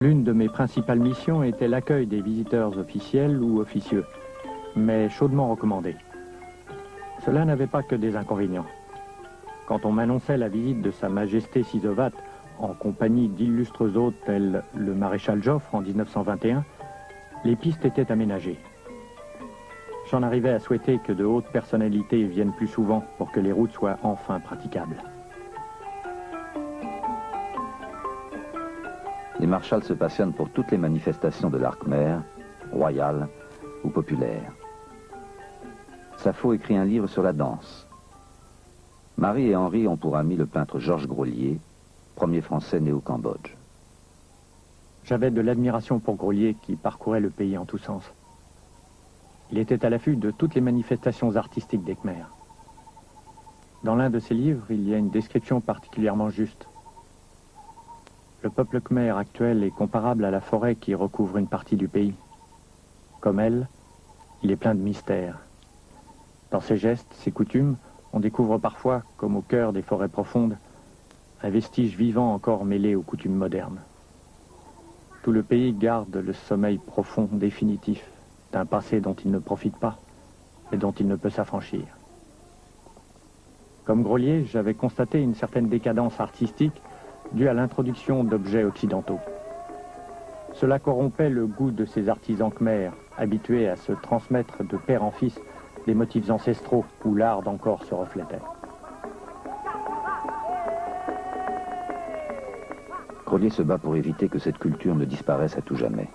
L'une de mes principales missions était l'accueil des visiteurs officiels ou officieux, mais chaudement recommandé. Cela n'avait pas que des inconvénients. Quand on m'annonçait la visite de Sa Majesté Sisovat en compagnie d'illustres hôtes tels le maréchal Joffre en 1921, les pistes étaient aménagées. J'en arrivais à souhaiter que de hautes personnalités viennent plus souvent pour que les routes soient enfin praticables. Les marshals se passionnent pour toutes les manifestations de l'arc mer, royale ou populaire. Sappho écrit un livre sur la danse. Marie et Henri ont pour ami le peintre Georges Grolier, premier Français né au Cambodge. J'avais de l'admiration pour Grolier qui parcourait le pays en tous sens. Il était à l'affût de toutes les manifestations artistiques des Khmers. Dans l'un de ses livres, il y a une description particulièrement juste. Le peuple khmer actuel est comparable à la forêt qui recouvre une partie du pays. Comme elle, il est plein de mystères. Dans ses gestes, ses coutumes, on découvre parfois, comme au cœur des forêts profondes, un vestige vivant encore mêlé aux coutumes modernes. Tout le pays garde le sommeil profond, définitif, d'un passé dont il ne profite pas et dont il ne peut s'affranchir. Comme Grolier, j'avais constaté une certaine décadence artistique due à l'introduction d'objets occidentaux. Cela corrompait le goût de ces artisans khmers, habitués à se transmettre de père en fils des motifs ancestraux où l'art d'encore se reflétait. Grolier se bat pour éviter que cette culture ne disparaisse à tout jamais.